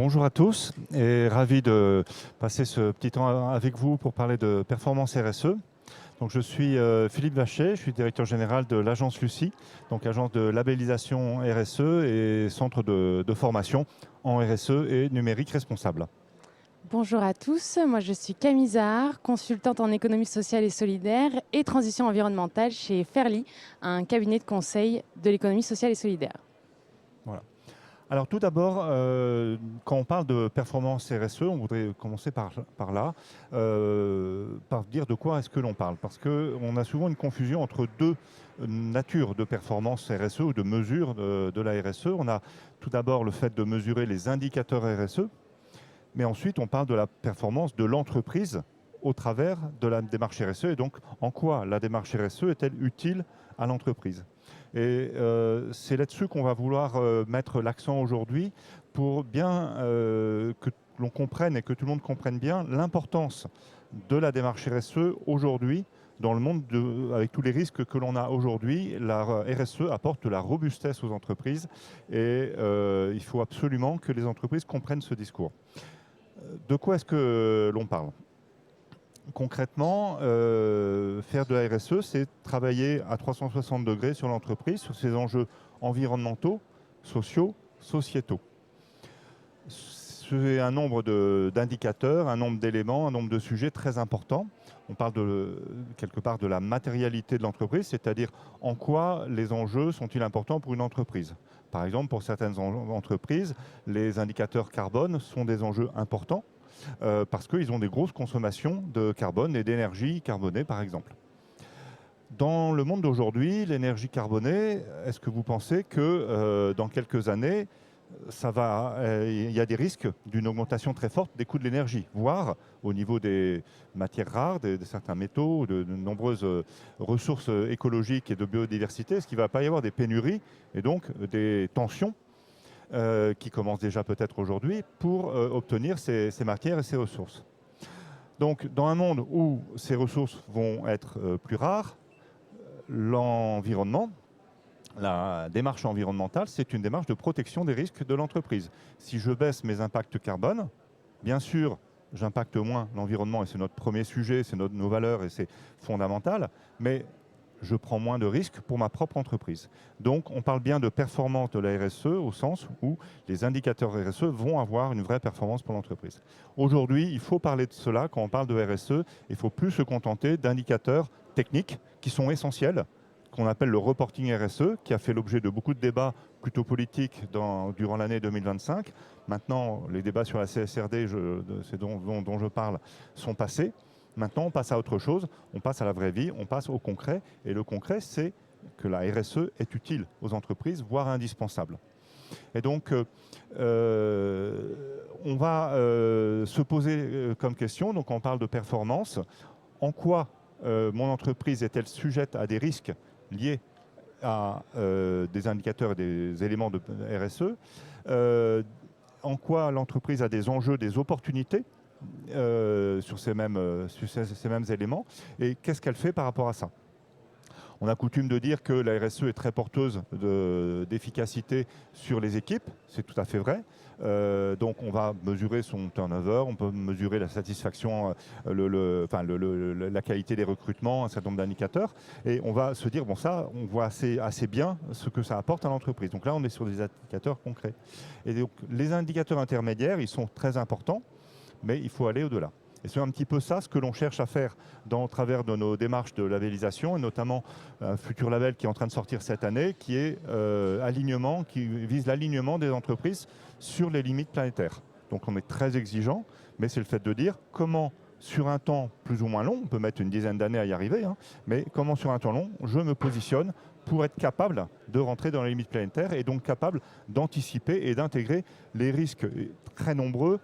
Bonjour à tous et ravi de passer ce petit temps avec vous pour parler de performance RSE. Donc, je suis Philippe Vachet, je suis directeur général de l'agence Lucie, donc agence de labellisation RSE et centre de formation en RSE et numérique responsable. Bonjour à tous, moi je suis Camille Zahar, consultante en économie sociale et solidaire et transition environnementale chez Fairly, un cabinet de conseil de l'économie sociale et solidaire. Voilà. Alors tout d'abord, quand on parle de performance RSE, on voudrait commencer par là, par dire de quoi est-ce que l'on parle. Parce qu'on a souvent une confusion entre deux natures de performance RSE ou de mesure de la RSE. On a tout d'abord le fait de mesurer les indicateurs RSE, mais ensuite on parle de la performance de l'entreprise au travers de la démarche RSE et donc en quoi la démarche RSE est-elle utile à l'entreprise. Et c'est là-dessus qu'on va vouloir mettre l'accent aujourd'hui pour bien que l'on comprenne et que tout le monde comprenne bien l'importance de la démarche RSE aujourd'hui dans le monde avec tous les risques que l'on a aujourd'hui. La RSE apporte de la robustesse aux entreprises et il faut absolument que les entreprises comprennent ce discours. De quoi est-ce que l'on parle ? Concrètement, faire de la RSE, c'est travailler à 360 degrés sur l'entreprise, sur ses enjeux environnementaux, sociaux, sociétaux. C'est un nombre d'indicateurs, un nombre d'éléments, un nombre de sujets très importants. On parle quelque part de la matérialité de l'entreprise, c'est-à-dire en quoi les enjeux sont-ils importants pour une entreprise. Par exemple, pour certaines entreprises, les indicateurs carbone sont des enjeux importants parce qu'ils ont des grosses consommations de carbone et d'énergie carbonée, par exemple. Dans le monde d'aujourd'hui, l'énergie carbonée, est-ce que vous pensez que dans quelques années, il y a des risques d'une augmentation très forte des coûts de l'énergie, voire au niveau des matières rares, de certains métaux, de nombreuses ressources écologiques et de biodiversité, est-ce qu'il ne va pas y avoir des pénuries et donc des tensions qui commencent déjà peut-être aujourd'hui pour obtenir ces matières et ces ressources. Donc dans un monde où ces ressources vont être plus rares, l'environnement, la démarche environnementale, c'est une démarche de protection des risques de l'entreprise. Si je baisse mes impacts carbone, bien sûr, j'impacte moins l'environnement et c'est notre premier sujet, c'est nos valeurs et c'est fondamental, mais je prends moins de risques pour ma propre entreprise. Donc, on parle bien de performance de la RSE au sens où les indicateurs RSE vont avoir une vraie performance pour l'entreprise. Aujourd'hui, il faut parler de cela quand on parle de RSE. Il ne faut plus se contenter d'indicateurs techniques qui sont essentiels, qu'on appelle le reporting RSE, qui a fait l'objet de beaucoup de débats plutôt politiques durant l'année 2025. Maintenant, les débats sur la CSRD, c'est dont je parle, sont passés. Maintenant, on passe à autre chose, on passe à la vraie vie, on passe au concret. Et le concret, c'est que la RSE est utile aux entreprises, voire indispensable. Et donc, on va se poser comme question, donc on parle de performance. En quoi mon entreprise est-elle sujette à des risques liés à des indicateurs et des éléments de RSE, en quoi l'entreprise a des enjeux, des opportunités sur ces mêmes éléments, et qu'est-ce qu'elle fait par rapport à ça. On a coutume de dire que la RSE est très porteuse d'efficacité sur les équipes, c'est tout à fait vrai. Donc on va mesurer son turnover, on peut mesurer la satisfaction, la qualité des recrutements, un certain nombre d'indicateurs, et on va se dire, bon ça, on voit assez bien ce que ça apporte à l'entreprise. Donc là, on est sur des indicateurs concrets. Et donc les indicateurs intermédiaires, ils sont très importants, mais il faut aller au-delà. Et c'est un petit peu ça ce que l'on cherche à faire au travers de nos démarches de labellisation, et notamment un futur label qui est en train de sortir cette année, qui est qui vise l'alignement des entreprises sur les limites planétaires. Donc on est très exigeant, mais c'est le fait de dire comment, sur un temps plus ou moins long, on peut mettre une dizaine d'années à y arriver, mais comment sur un temps long, je me positionne pour être capable de rentrer dans les limites planétaires et donc capable d'anticiper et d'intégrer les risques très nombreux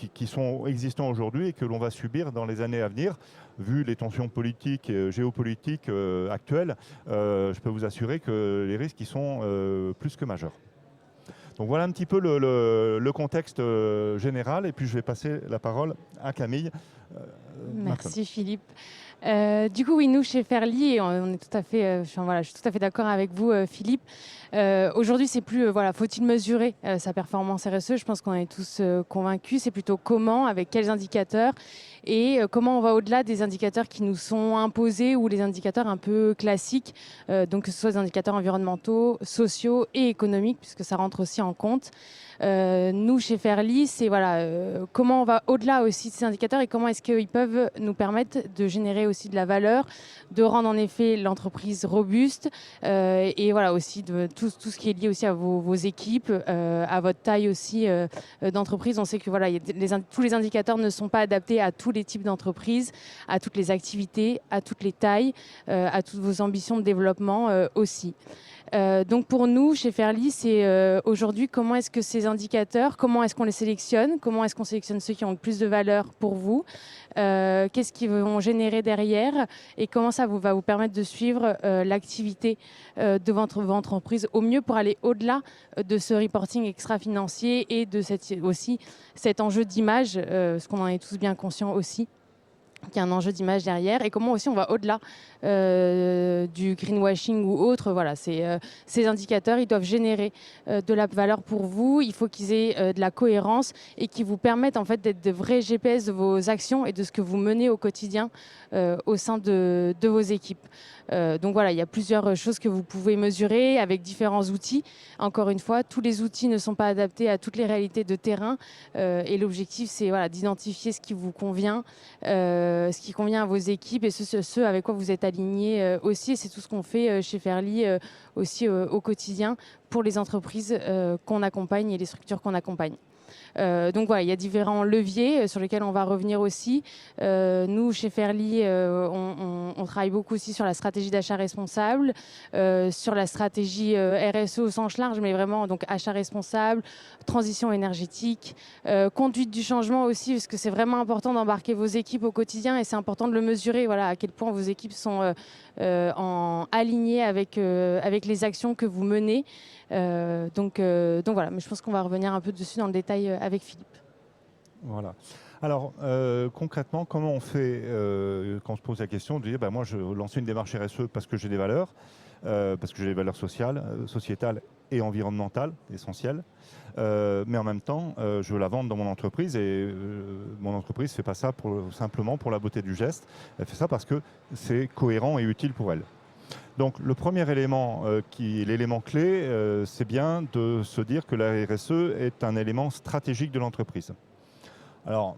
qui sont existants aujourd'hui et que l'on va subir dans les années à venir. Vu les tensions politiques et géopolitiques actuelles, je peux vous assurer que les risques y sont plus que majeurs. Donc voilà un petit peu le contexte général, et puis je vais passer la parole à Camille Merci Philippe. Du coup, oui, nous chez Fairly, et on est tout à fait, je suis tout à fait d'accord avec vous, Philippe. Aujourd'hui, c'est plus, faut-il mesurer sa performance RSE? Je pense qu'on est tous convaincus. C'est plutôt comment, avec quels indicateurs, et comment on va au-delà des indicateurs qui nous sont imposés ou les indicateurs un peu classiques, donc que ce soit des indicateurs environnementaux, sociaux et économiques, puisque ça rentre aussi en compte. Nous, chez Fairly, c'est comment on va au-delà aussi de ces indicateurs et comment est-ce qu'ils peuvent nous permettre de générer aussi de la valeur, de rendre en effet l'entreprise robuste et voilà aussi de tout ce qui est lié aussi à vos équipes, à votre taille aussi d'entreprise. On sait que voilà, tous les indicateurs ne sont pas adaptés à tous les types d'entreprises, à toutes les activités, à toutes les tailles, à toutes vos ambitions de développement aussi. Donc pour nous, chez Fairly, c'est aujourd'hui comment est-ce que ces indicateurs, comment est-ce qu'on les sélectionne, comment est-ce qu'on sélectionne ceux qui ont le plus de valeur pour vous, qu'est-ce qu'ils vont générer derrière et comment ça va vous permettre de suivre l'activité de votre entreprise au mieux pour aller au-delà de ce reporting extra-financier et de aussi cet enjeu d'image, parce qu'on en est tous bien conscients aussi qu'il y a un enjeu d'image derrière et comment aussi on va au-delà du greenwashing ou autre. Voilà, ces indicateurs, ils doivent générer de la valeur pour vous. Il faut qu'ils aient de la cohérence et qu'ils vous permettent en fait d'être de vrais GPS de vos actions et de ce que vous menez au quotidien au sein de vos équipes. Donc voilà, il y a plusieurs choses que vous pouvez mesurer avec différents outils. Encore une fois, tous les outils ne sont pas adaptés à toutes les réalités de terrain et l'objectif, c'est d'identifier ce qui vous convient, ce qui convient à vos équipes et ce avec quoi vous êtes alignés aussi. Et c'est tout ce qu'on fait chez Fairly aussi au quotidien pour les entreprises qu'on accompagne et les structures qu'on accompagne. Donc voilà, il y a différents leviers sur lesquels on va revenir aussi. Nous, chez Fairly, on travaille beaucoup aussi sur la stratégie d'achat responsable, sur la stratégie RSE au sens large, mais vraiment donc achat responsable, transition énergétique, conduite du changement aussi, parce que c'est vraiment important d'embarquer vos équipes au quotidien et c'est important de le mesurer, à quel point vos équipes sont alignées avec les actions que vous menez. Donc voilà, mais je pense qu'on va revenir un peu dessus dans le détail avec Philippe. Voilà. Alors, concrètement, comment on fait quand on se pose la question de dire moi, je lance une démarche RSE parce que j'ai des valeurs, parce que j'ai des valeurs sociales, sociétales et environnementales essentielles, mais en même temps, je veux la vendre dans mon entreprise et mon entreprise ne fait pas ça simplement pour la beauté du geste, elle fait ça parce que c'est cohérent et utile pour elle. Donc le premier élément, l'élément clé, c'est bien de se dire que la RSE est un élément stratégique de l'entreprise. Alors,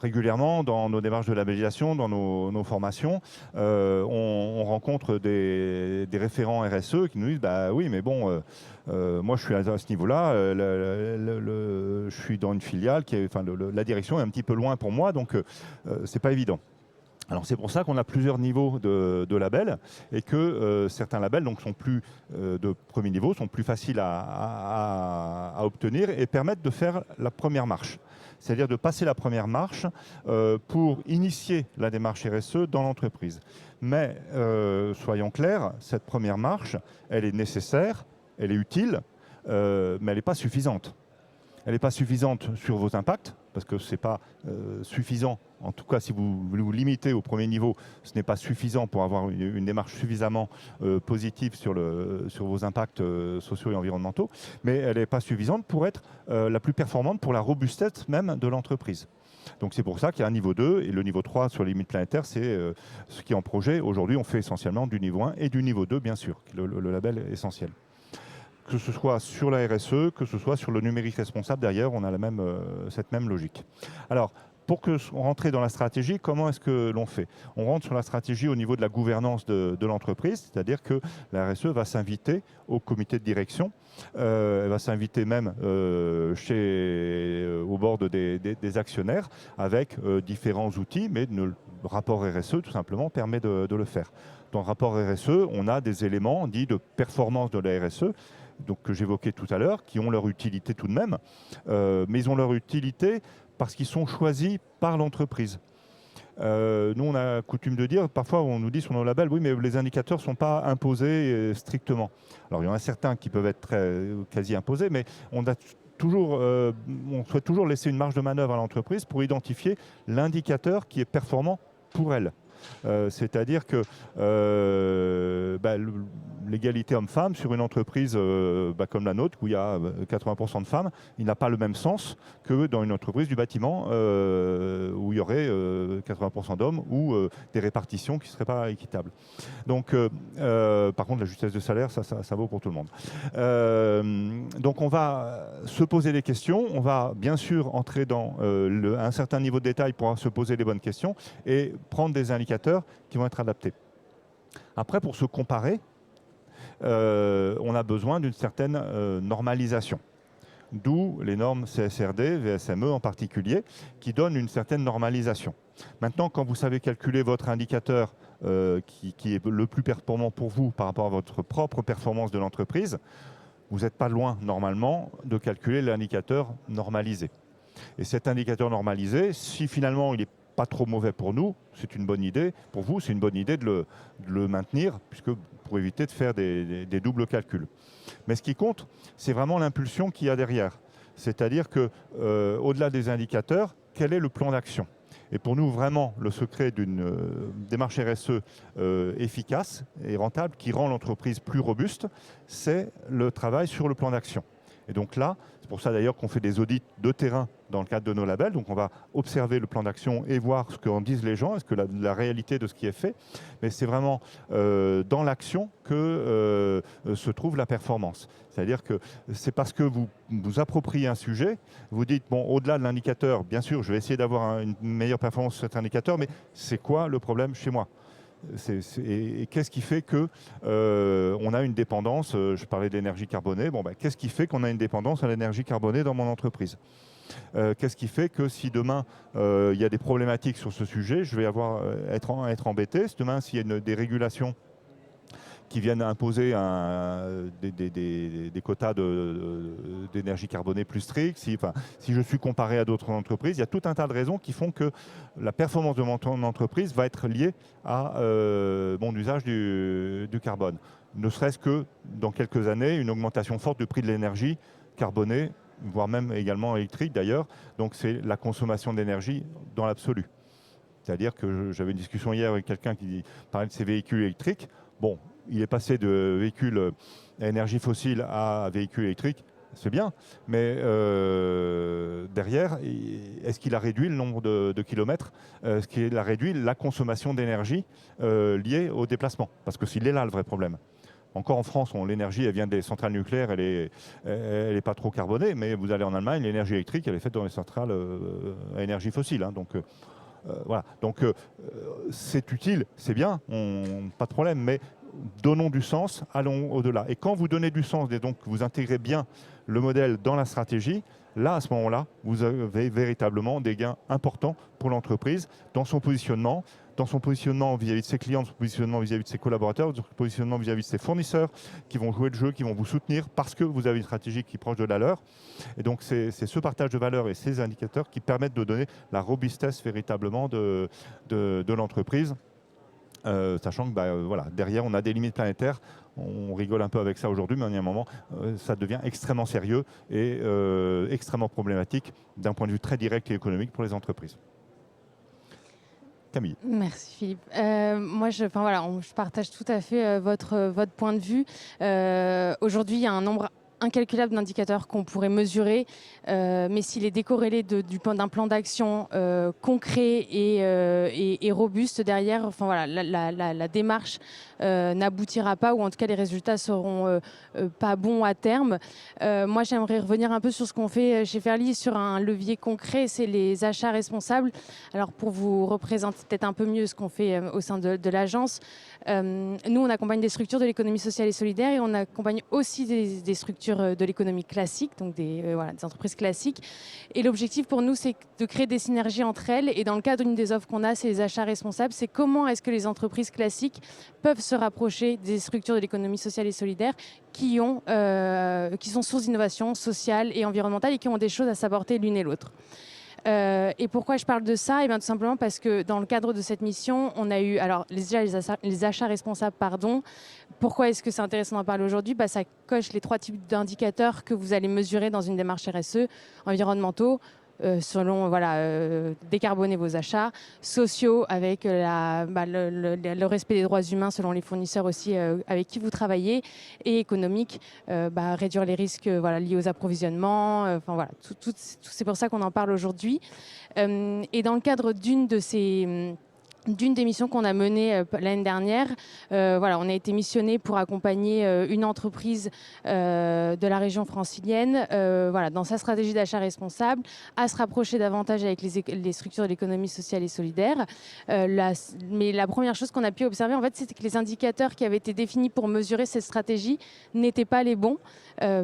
régulièrement, dans nos démarches de labellisation, dans nos formations, on rencontre des référents RSE qui nous disent oui, mais bon, moi je suis à ce niveau-là, je suis dans une filiale, la direction est un petit peu loin pour moi, donc c'est pas évident. Alors c'est pour ça qu'on a plusieurs niveaux de labels et que certains labels sont plus de premier niveau, sont plus faciles à obtenir et permettent de faire la première marche. C'est-à-dire de passer la première marche pour initier la démarche RSE dans l'entreprise. Mais soyons clairs, cette première marche, elle est nécessaire, elle est utile, mais elle n'est pas suffisante. Elle n'est pas suffisante sur vos impacts, parce que ce n'est pas suffisant. En tout cas, si vous vous limitez au premier niveau, ce n'est pas suffisant pour avoir une démarche suffisamment positive sur vos impacts sociaux et environnementaux, mais elle n'est pas suffisante pour être la plus performante pour la robustesse même de l'entreprise. Donc c'est pour ça qu'il y a un niveau 2 et le niveau 3 sur les limites planétaires, c'est ce qui est en projet. Aujourd'hui, on fait essentiellement du niveau 1 et du niveau 2, bien sûr, le label est essentiel. Que ce soit sur la RSE, que ce soit sur le numérique responsable, derrière, on a cette même logique. Alors, pour rentrer dans la stratégie, comment est-ce que l'on fait? On rentre sur la stratégie au niveau de la gouvernance de l'entreprise, c'est-à-dire que la RSE va s'inviter au comité de direction, elle va s'inviter même au board des actionnaires avec différents outils, mais le rapport RSE, tout simplement, permet de le faire. Dans le rapport RSE, on a des éléments dits de performance de la RSE, donc, que j'évoquais tout à l'heure, qui ont leur utilité tout de même, mais ils ont leur utilité parce qu'ils sont choisis par l'entreprise. Nous, on a coutume de dire, parfois on nous dit sur nos labels, oui, mais les indicateurs ne sont pas imposés strictement. Alors, il y en a certains qui peuvent être quasi imposés, mais on a on souhaite toujours laisser une marge de manœuvre à l'entreprise pour identifier l'indicateur qui est performant pour elle. C'est-à-dire que l'égalité homme-femme sur une entreprise comme la nôtre, où il y a 80% de femmes, il n'a pas le même sens que dans une entreprise du bâtiment où il y aurait 80% d'hommes ou des répartitions qui ne seraient pas équitables. Donc, par contre, la justesse de salaire, ça vaut pour tout le monde. Donc, on va se poser des questions. On va bien sûr entrer dans un certain niveau de détail pour se poser les bonnes questions et prendre des indicateurs qui vont être adaptés. Après, pour se comparer, on a besoin d'une certaine normalisation. D'où les normes CSRD, VSME en particulier, qui donnent une certaine normalisation. Maintenant, quand vous savez calculer votre indicateur qui est le plus performant pour vous par rapport à votre propre performance de l'entreprise, vous n'êtes pas loin, normalement, de calculer l'indicateur normalisé. Et cet indicateur normalisé, si finalement il n'est pas trop mauvais pour nous, c'est une bonne idée. Pour vous, c'est une bonne idée de le maintenir, pour éviter de faire des doubles calculs. Mais ce qui compte, c'est vraiment l'impulsion qu'il y a derrière. C'est-à-dire qu'au-delà des indicateurs, quel est le plan d'action? Et pour nous, vraiment, le secret d'une démarche RSE efficace et rentable, qui rend l'entreprise plus robuste, c'est le travail sur le plan d'action. Et donc là, c'est pour ça d'ailleurs qu'on fait des audits de terrain dans le cadre de nos labels. Donc on va observer le plan d'action et voir ce qu'en disent les gens, est-ce que la réalité de ce qui est fait. Mais c'est vraiment dans l'action que se trouve la performance. C'est-à-dire que c'est parce que vous appropriez un sujet, vous dites, bon, au-delà de l'indicateur, bien sûr, je vais essayer d'avoir une meilleure performance sur cet indicateur, mais c'est quoi le problème chez moi ? Et qu'est-ce qui fait qu'on a une dépendance, je parlais d'énergie carbonée, qu'est-ce qui fait qu'on a une dépendance à l'énergie carbonée dans mon entreprise? Qu'est-ce qui fait que si demain il y a des problématiques sur ce sujet, je vais être embêté? Si demain, s'il y a des régulations qui viennent imposer des quotas d'énergie carbonée plus stricts, si je suis comparé à d'autres entreprises, il y a tout un tas de raisons qui font que la performance de mon entreprise va être liée à mon usage du carbone. Ne serait-ce que dans quelques années, une augmentation forte du prix de l'énergie carbonée, voire même également électrique d'ailleurs. Donc c'est la consommation d'énergie dans l'absolu. C'est-à-dire que j'avais une discussion hier avec quelqu'un qui parlait de ses véhicules électriques. Bon, il est passé de véhicules à énergie fossile à véhicules électriques, c'est bien, mais derrière, est-ce qu'il a réduit le nombre de kilomètres? Est-ce qu'il a réduit la consommation d'énergie liée au déplacement? Parce que s'il est là le vrai problème. Encore en France, l'énergie, elle vient des centrales nucléaires, elle est pas trop carbonée, mais vous allez en Allemagne, l'énergie électrique, elle est faite dans les centrales à énergie fossile. Hein, donc voilà. Donc c'est utile, c'est bien, pas de problème, mais donnons du sens, allons au-delà. Et quand vous donnez du sens et donc vous intégrez bien le modèle dans la stratégie, là, à ce moment-là, vous avez véritablement des gains importants pour l'entreprise dans son positionnement vis-à-vis de ses clients, dans son positionnement vis-à-vis de ses collaborateurs, dans son positionnement vis-à-vis de ses fournisseurs qui vont jouer le jeu, qui vont vous soutenir parce que vous avez une stratégie qui est proche de la leur. Et donc, c'est ce partage de valeur et ces indicateurs qui permettent de donner la robustesse véritablement de l'entreprise. Sachant que voilà, derrière, on a des limites planétaires. On rigole un peu avec ça aujourd'hui, mais il y a un moment, ça devient extrêmement sérieux et extrêmement problématique d'un point de vue très direct et économique pour les entreprises. Camille. Merci Philippe. Moi, je partage tout à fait votre point de vue. Aujourd'hui, il y a un nombre incalculable d'indicateurs qu'on pourrait mesurer, mais s'il est décorrélé d'un plan d'action concret et robuste derrière, la démarche n'aboutira pas, ou en tout cas les résultats seront pas bons à terme. Moi, j'aimerais revenir un peu sur ce qu'on fait chez Fairly, sur un levier concret, c'est les achats responsables. Alors pour vous représenter peut-être un peu mieux ce qu'on fait au sein de l'agence, nous on accompagne des structures de l'économie sociale et solidaire et on accompagne aussi des structures de l'économie classique, donc des entreprises classiques. Et l'objectif pour nous, c'est de créer des synergies entre elles. Et dans le cadre d'une des offres qu'on a, c'est les achats responsables. C'est comment est-ce que les entreprises classiques peuvent se rapprocher des structures de l'économie sociale et solidaire qui sont sources d'innovation sociale et environnementale et qui ont des choses à s'apporter l'une et l'autre. Et pourquoi je parle de ça? Et bien, tout simplement parce que dans le cadre de cette mission, on a eu alors, les achats responsables. Pardon. Pourquoi est-ce que c'est intéressant d'en parler aujourd'hui? Ça coche les 3 types d'indicateurs que vous allez mesurer dans une démarche RSE, environnementaux, selon décarboner vos achats, sociaux avec le respect des droits humains selon les fournisseurs aussi avec qui vous travaillez, et économique, réduire les risques liés aux approvisionnements. C'est pour ça qu'on en parle aujourd'hui. Et dans le cadre d'une des missions qu'on a menées l'année dernière. On a été missionné pour accompagner une entreprise de la région francilienne dans sa stratégie d'achat responsable, à se rapprocher davantage avec les structures de l'économie sociale et solidaire. Mais la première chose qu'on a pu observer, en fait, c'était que les indicateurs qui avaient été définis pour mesurer cette stratégie n'étaient pas les bons.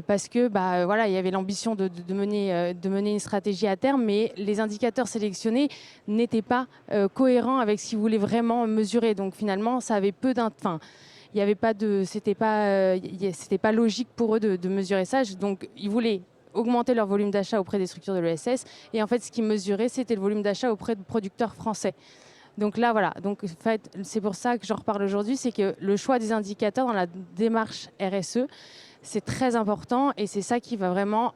Parce que il y avait l'ambition de mener une stratégie à terme, mais les indicateurs sélectionnés n'étaient pas cohérents avec ce qu'ils voulaient vraiment mesurer. Donc finalement, ça avait il y avait pas de, c'était pas logique pour eux de mesurer ça. Donc ils voulaient augmenter leur volume d'achat auprès des structures de l'ESS, et en fait, ce qu'ils mesuraient, c'était le volume d'achat auprès de producteurs français. Donc là, voilà. Donc, en fait, c'est pour ça que j'en reparle aujourd'hui, c'est que le choix des indicateurs dans la démarche RSE, c'est très important, et c'est ça qui va vraiment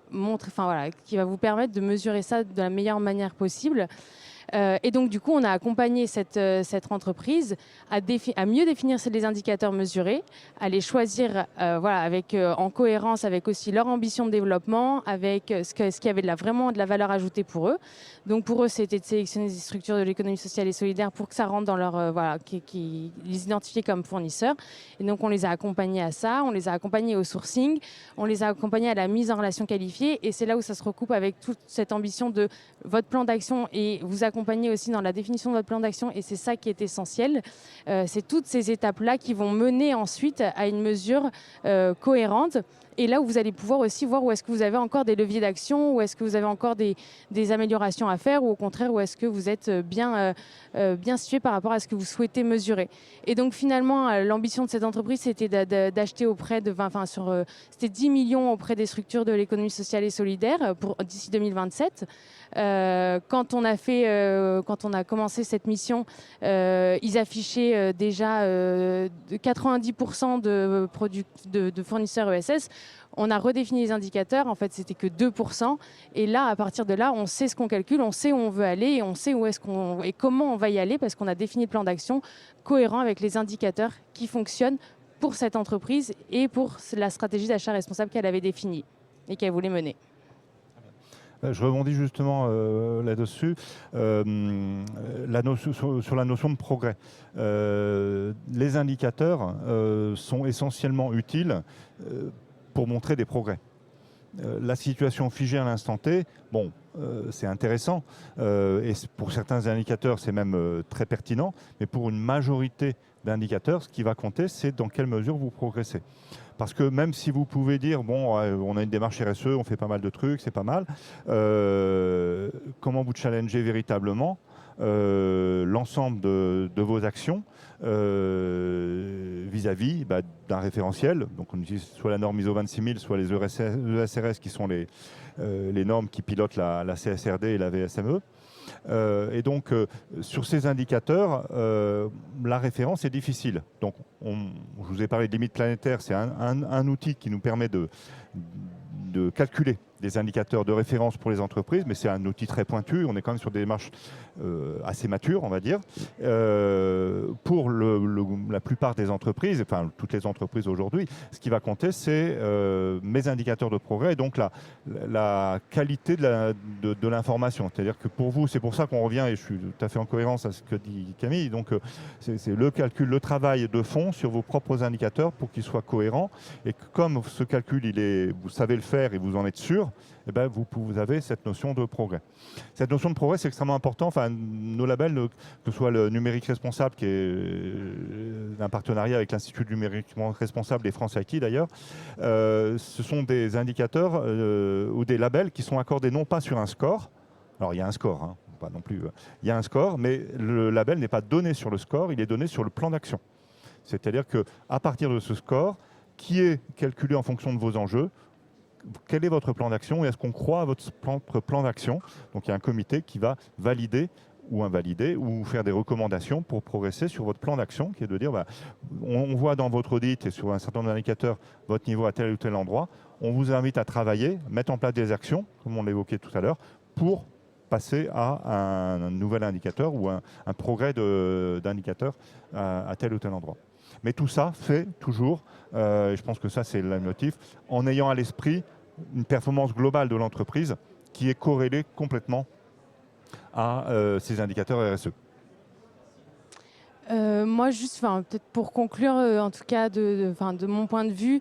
qui va vous permettre de mesurer ça de la meilleure manière possible. Et donc, du coup, on a accompagné cette entreprise à mieux définir les indicateurs mesurés, à les choisir en cohérence avec aussi leur ambition de développement, avec ce qui avait vraiment de la valeur ajoutée pour eux. Donc, pour eux, c'était de sélectionner des structures de l'économie sociale et solidaire pour que ça rentre dans leur... les identifier comme fournisseurs. Et donc, on les a accompagnés à ça, on les a accompagnés au sourcing, on les a accompagnés à la mise en relation qualifiée. Et c'est là où ça se recoupe avec toute cette ambition de votre plan d'action, et vous accompagner aussi dans la définition de votre plan d'action, et c'est ça qui est essentiel. C'est toutes ces étapes-là qui vont mener ensuite à une mesure cohérente, et là où vous allez pouvoir aussi voir où est-ce que vous avez encore des leviers d'action, où est-ce que vous avez encore des améliorations à faire, ou au contraire où est-ce que vous êtes bien situé par rapport à ce que vous souhaitez mesurer. Et donc finalement, l'ambition de cette entreprise, c'était d'acheter auprès de c'était 10 millions auprès des structures de l'économie sociale et solidaire d'ici 2027. Quand on a commencé cette mission, ils affichaient déjà 90% de fournisseurs ESS. On a redéfini les indicateurs, en fait c'était que 2%, et là, à partir de là, on sait ce qu'on calcule, on sait où on veut aller, et on sait et comment on va y aller, parce qu'on a défini le plan d'action cohérent avec les indicateurs qui fonctionnent pour cette entreprise et pour la stratégie d'achat responsable qu'elle avait définie et qu'elle voulait mener. Je rebondis justement là-dessus, sur la notion de progrès. Les indicateurs sont essentiellement utiles pour montrer des progrès. La situation figée à l'instant T, c'est intéressant, et pour certains indicateurs, c'est même très pertinent, mais pour une majorité d'indicateurs, ce qui va compter, c'est dans quelle mesure vous progressez. Parce que même si vous pouvez dire, on a une démarche RSE, on fait pas mal de trucs, c'est pas mal, comment vous challengez véritablement l'ensemble de vos actions vis-à-vis d'un référentiel. Donc on utilise soit la norme ISO 26000, soit les ESRS qui sont les normes qui pilotent la CSRD et la VSME. Et donc, sur ces indicateurs, la référence est difficile. Donc, je vous ai parlé de limites planétaires, c'est un outil qui nous permet de calculer des indicateurs de référence pour les entreprises, mais c'est un outil très pointu. On est quand même sur des démarches assez matures, on va dire. Pour la plupart des entreprises, enfin toutes les entreprises aujourd'hui, ce qui va compter, c'est mes indicateurs de progrès, et donc la qualité de l'information. C'est-à-dire que pour vous, c'est pour ça qu'on revient, et je suis tout à fait en cohérence à ce que dit Camille, donc c'est le calcul, le travail de fond sur vos propres indicateurs pour qu'ils soient cohérents, et que comme ce calcul, vous savez le faire et vous en êtes sûr, eh ben, vous avez cette notion de progrès. Cette notion de progrès, c'est extrêmement important. Enfin, nos labels, que ce soit le numérique responsable, qui est un partenariat avec l'Institut du numérique responsable et France IT d'ailleurs, ce sont des indicateurs ou des labels qui sont accordés non pas sur un score. Alors, il y a un score, hein, pas non plus. Il y a un score, mais le label n'est pas donné sur le score, il est donné sur le plan d'action. C'est-à-dire qu'à partir de ce score, qui est calculé en fonction de vos enjeux, quel est votre plan d'action et est-ce qu'on croit à votre plan d'action? Donc il y a un comité qui va valider ou invalider ou faire des recommandations pour progresser sur votre plan d'action, qui est de dire, on voit dans votre audit et sur un certain nombre d'indicateurs votre niveau à tel ou tel endroit, on vous invite à travailler, mettre en place des actions, comme on l'évoquait tout à l'heure, pour passer à un nouvel indicateur ou un progrès d'indicateur à tel ou tel endroit. Mais tout ça fait toujours, et je pense que ça c'est le motif, en ayant à l'esprit une performance globale de l'entreprise qui est corrélée complètement à ces indicateurs RSE. Moi, juste, peut-être pour conclure, en tout cas de mon point de vue,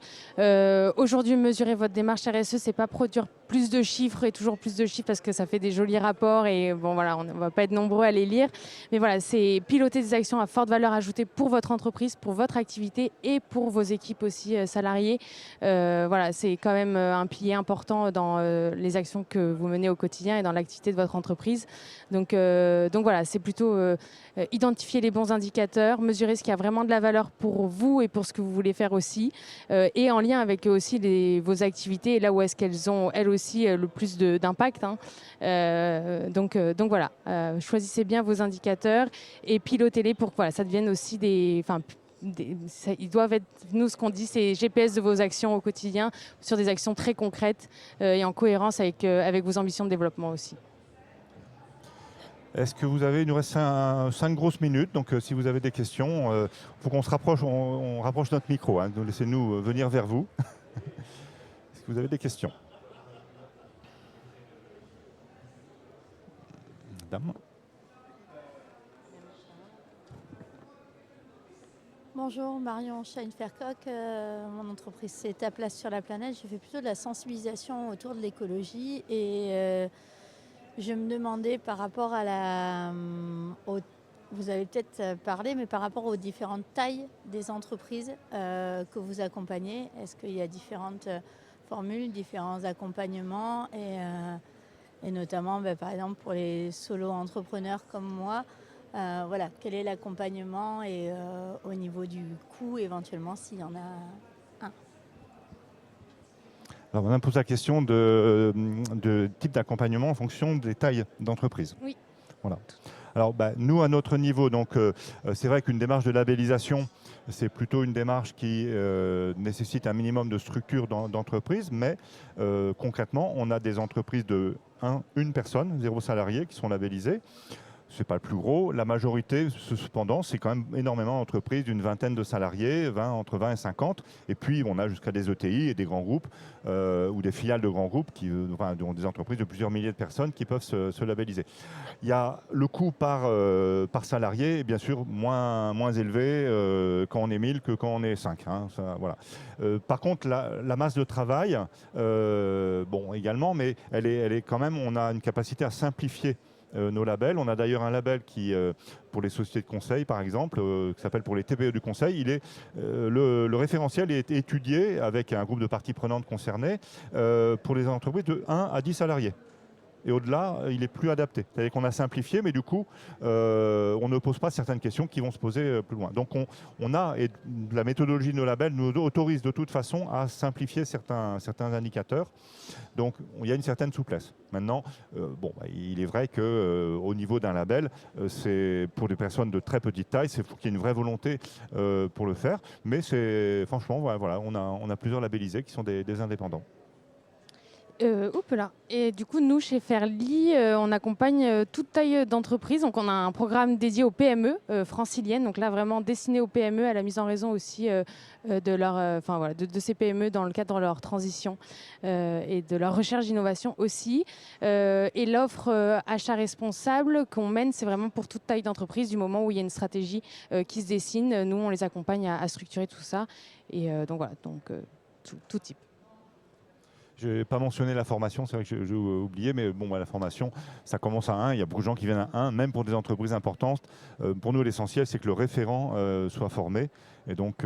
aujourd'hui, mesurer votre démarche RSE, c'est pas produire plus de chiffres et toujours plus de chiffres parce que ça fait des jolis rapports et bon voilà, on va pas être nombreux à les lire. Mais voilà, c'est piloter des actions à forte valeur ajoutée pour votre entreprise, pour votre activité et pour vos équipes aussi salariées. Voilà, c'est quand même un pilier important dans les actions que vous menez au quotidien et dans l'activité de votre entreprise. Donc voilà, c'est plutôt identifier les bons indicateurs, mesurer ce qui a vraiment de la valeur pour vous et pour ce que vous voulez faire aussi, et en lien avec aussi vos activités et là où est-ce qu'elles ont elles aussi le plus d'impact. Hein. Donc voilà, choisissez bien vos indicateurs et pilotez-les pour que voilà, ça devienne aussi ils doivent être, nous ce qu'on dit c'est GPS de vos actions au quotidien sur des actions très concrètes et en cohérence avec vos ambitions de développement aussi. Est-ce que vous avez, il nous reste 5 grosses minutes, donc si vous avez des questions, il faut qu'on se rapproche, on rapproche notre micro, hein, laissez-nous venir vers vous. Est-ce que vous avez des questions? Madame. Bonjour, Marion Scheinfercock. Mon entreprise, c'est Ta Place sur la Planète. Je fais plutôt de la sensibilisation autour de l'écologie et je me demandais par rapport à vous avez peut-être parlé, mais par rapport aux différentes tailles des entreprises que vous accompagnez, est-ce qu'il y a différentes formules, différents accompagnements et notamment, par exemple, pour les solo-entrepreneurs comme moi, voilà, quel est l'accompagnement et au niveau du coût, éventuellement, s'il y en a un. Alors, on pose la question de type d'accompagnement en fonction des tailles d'entreprise. Oui. Voilà. Alors, nous, à notre niveau, donc, c'est vrai qu'une démarche de labellisation, c'est plutôt une démarche qui nécessite un minimum de structure d'entreprise, mais concrètement, on a des entreprises de une personne, 0 salarié, qui sont labellisées. Ce n'est pas le plus gros. La majorité, cependant, c'est quand même énormément d'entreprises d'une vingtaine de salariés, entre 20 et 50. Et puis, on a jusqu'à des ETI et des grands groupes ou des filiales de grands groupes qui ont des entreprises de plusieurs milliers de personnes qui peuvent se labelliser. Il y a le coût par salarié est bien sûr moins élevé quand on est 1000 que quand on est 5. Hein, ça, voilà. Par contre, la masse de travail, également, mais elle est quand même, on a une capacité à simplifier nos labels. On a d'ailleurs un label qui, pour les sociétés de conseil par exemple, qui s'appelle pour les TPE du conseil. Le référentiel est étudié avec un groupe de parties prenantes concernées pour les entreprises de 1 à 10 salariés. Et au-delà, il est plus adapté. C'est-à-dire qu'on a simplifié, mais du coup, on ne pose pas certaines questions qui vont se poser plus loin. Donc, et la méthodologie de nos labels nous autorise de toute façon à simplifier certains indicateurs. Donc, il y a une certaine souplesse. Maintenant, il est vrai qu'au niveau d'un label, c'est pour des personnes de très petite taille, il faut qu'il y ait une vraie volonté pour le faire. Mais franchement, voilà, on a plusieurs labellisés qui sont des indépendants. Là. Et du coup, nous, chez Fairly, on accompagne toute taille d'entreprise. Donc, on a un programme dédié aux PME franciliennes. Donc là, vraiment destiné aux PME, à la mise en raison aussi de ces PME dans le cadre de leur transition et de leur recherche d'innovation aussi. Et l'offre achat responsable qu'on mène, c'est vraiment pour toute taille d'entreprise. Du moment où il y a une stratégie qui se dessine, nous, on les accompagne à structurer tout ça. Et donc voilà, tout type. Je n'ai pas mentionné la formation, c'est vrai que j'ai oublié, mais la formation, ça commence à 1. Il y a beaucoup de gens qui viennent à 1, même pour des entreprises importantes. Pour nous, l'essentiel, c'est que le référent soit formé. Et donc,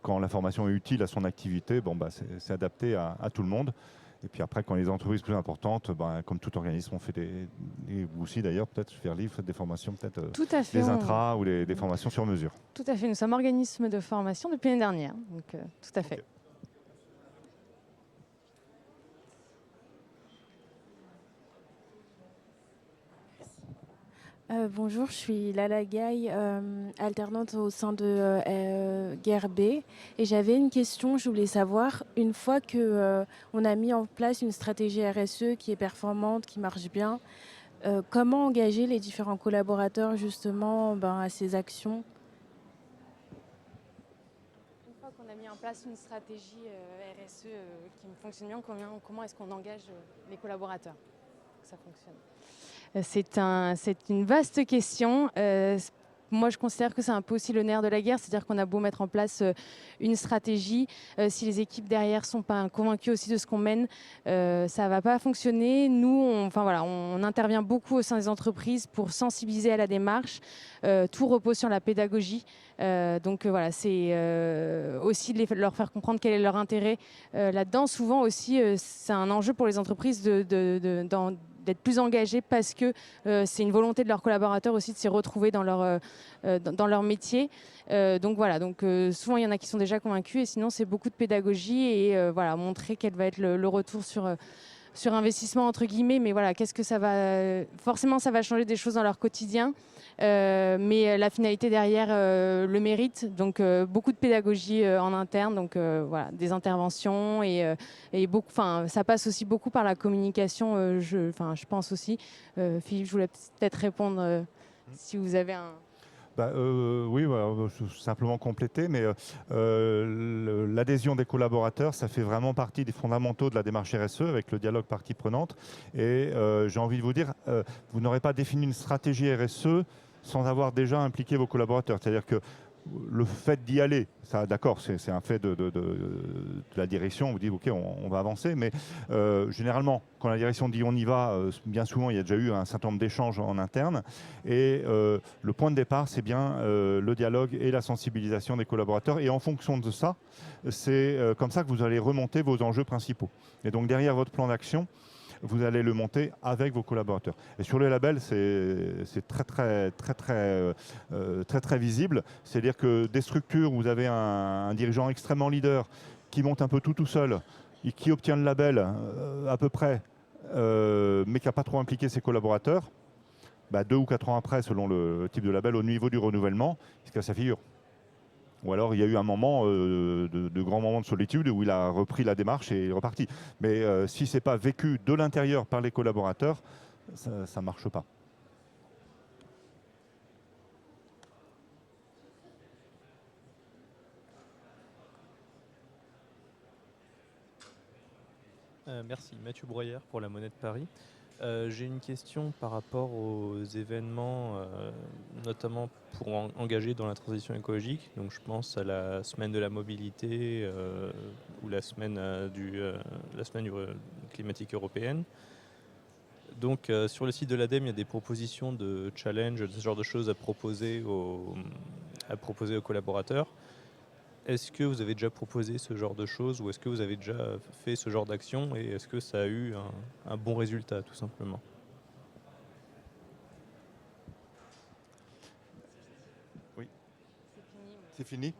quand la formation est utile à son activité, c'est adapté à tout le monde. Et puis après, quand les entreprises plus importantes, comme tout organisme, on fait et vous aussi d'ailleurs, peut-être Fairly, vous faites des formations, peut-être des intras ou des formations sur mesure. Tout à fait, nous sommes organisme de formation depuis l'année dernière, donc tout à fait. Okay. Bonjour, je suis Lala Gaye, alternante au sein de GERB. Et j'avais une question, je voulais savoir, une fois que on a mis en place une stratégie RSE qui est performante, qui marche bien, comment engager les différents collaborateurs justement à ces actions? Une fois qu'on a mis en place une stratégie RSE qui fonctionne bien, comment est-ce qu'on engage les collaborateurs pour que ça fonctionne? C'est une vaste question. Moi, je considère que c'est un peu aussi le nerf de la guerre, c'est-à-dire qu'on a beau mettre en place une stratégie, si les équipes derrière sont pas convaincues aussi de ce qu'on mène, ça va pas fonctionner. Nous, on intervient beaucoup au sein des entreprises pour sensibiliser à la démarche. Tout repose sur la pédagogie. Donc voilà, c'est aussi leur faire comprendre quel est leur intérêt là-dedans. Souvent aussi, c'est un enjeu pour les entreprises d'être plus engagés parce que c'est une volonté de leurs collaborateurs aussi de s'y retrouver dans leur métier. Donc voilà, souvent il y en a qui sont déjà convaincus et sinon c'est beaucoup de pédagogie et voilà, montrer quel va être le retour sur investissement entre guillemets, mais voilà, qu'est-ce que ça va... Forcément, ça va changer des choses dans leur quotidien, mais la finalité derrière le mérite, donc beaucoup de pédagogie en interne, donc voilà, des interventions et beaucoup, ça passe aussi beaucoup par la communication, je pense aussi. Philippe, je voulais peut-être répondre si vous avez un... Oui, voilà, simplement compléter, mais l'adhésion des collaborateurs, ça fait vraiment partie des fondamentaux de la démarche RSE avec le dialogue partie prenante. Et j'ai envie de vous dire, vous n'aurez pas défini une stratégie RSE sans avoir déjà impliqué vos collaborateurs. C'est-à-dire que le fait d'y aller, ça, d'accord, c'est un fait de la direction. On vous dit, OK, on va avancer. Mais généralement, quand la direction dit on y va, bien souvent, il y a déjà eu un certain nombre d'échanges en interne. Et le point de départ, c'est bien le dialogue et la sensibilisation des collaborateurs. Et en fonction de ça, c'est comme ça que vous allez remonter vos enjeux principaux. Et donc, derrière votre plan d'action, vous allez le monter avec vos collaborateurs. Et sur le label, c'est très visible. C'est-à-dire que des structures où vous avez un dirigeant extrêmement leader qui monte un peu tout seul et qui obtient le label à peu près, mais qui n'a pas trop impliqué ses collaborateurs, 2 ou 4 ans après, selon le type de label, au niveau du renouvellement, il se casse sa figure. Ou alors il y a eu un moment, de grand moment de solitude où il a repris la démarche et est reparti. Mais si ce n'est pas vécu de l'intérieur par les collaborateurs, ça ne marche pas. Merci, Mathieu Broyère pour la Monnaie de Paris. J'ai une question par rapport aux événements, notamment pour engager dans la transition écologique. Donc je pense à la semaine de la mobilité ou la semaine climatique européenne. Donc sur le site de l'ADEME, il y a des propositions de challenge, ce genre de choses à proposer aux collaborateurs. Est-ce que vous avez déjà proposé ce genre de choses ou est-ce que vous avez déjà fait ce genre d'action et est-ce que ça a eu un bon résultat tout simplement? Oui. C'est fini. Ouais.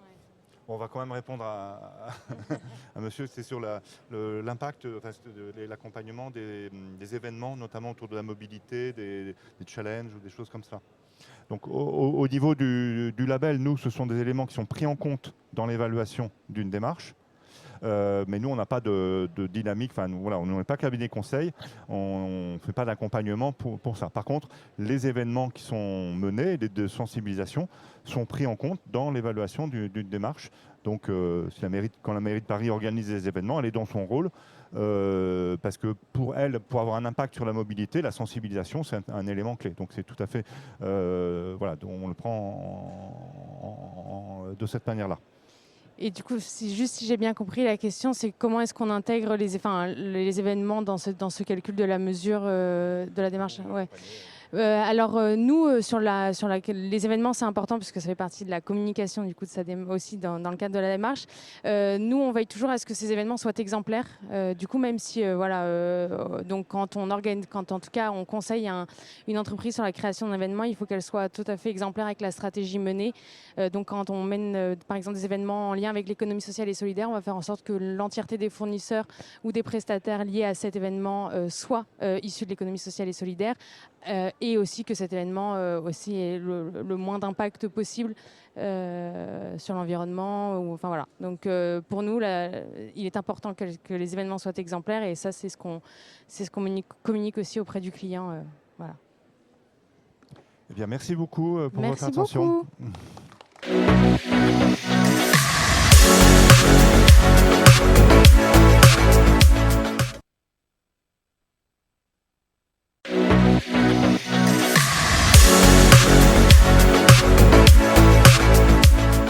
Bon, on va quand même répondre à monsieur. C'est sur l'impact, l'accompagnement des événements, notamment autour de la mobilité, des challenges ou des choses comme ça. Donc au niveau du label, nous, ce sont des éléments qui sont pris en compte dans l'évaluation d'une démarche. Mais nous, on n'a pas de dynamique, voilà, on n'est pas cabinet conseil, on ne fait pas d'accompagnement pour ça. Par contre, les événements qui sont menés, de sensibilisation, sont pris en compte dans l'évaluation d'une démarche. Donc, quand la mairie de Paris organise des événements, elle est dans son rôle, parce que pour elle, pour avoir un impact sur la mobilité, la sensibilisation, c'est un élément clé. Donc, c'est tout à fait, voilà, on le prend de cette manière-là. Et du coup, si j'ai bien compris, la question, c'est comment est-ce qu'on intègre les événements dans ce calcul de la mesure de la démarche. Ouais. Nous, les événements, c'est important puisque ça fait partie de la communication du coup de ça aussi dans le cadre de la démarche. Nous, on veille toujours à ce que ces événements soient exemplaires. Du coup, même si donc quand en tout cas on conseille une entreprise sur la création d'un événement, il faut qu'elle soit tout à fait exemplaire avec la stratégie menée. Donc quand on mène par exemple des événements en lien avec l'économie sociale et solidaire, on va faire en sorte que l'entièreté des fournisseurs ou des prestataires liés à cet événement soient issus de l'économie sociale et solidaire. et aussi que cet événement aussi ait le moins d'impact possible sur l'environnement. Enfin, voilà. Donc pour nous, il est important que les événements soient exemplaires et ça, c'est ce qu'on communique aussi auprès du client. Voilà. Eh bien, merci beaucoup pour Merci votre attention. beaucoup.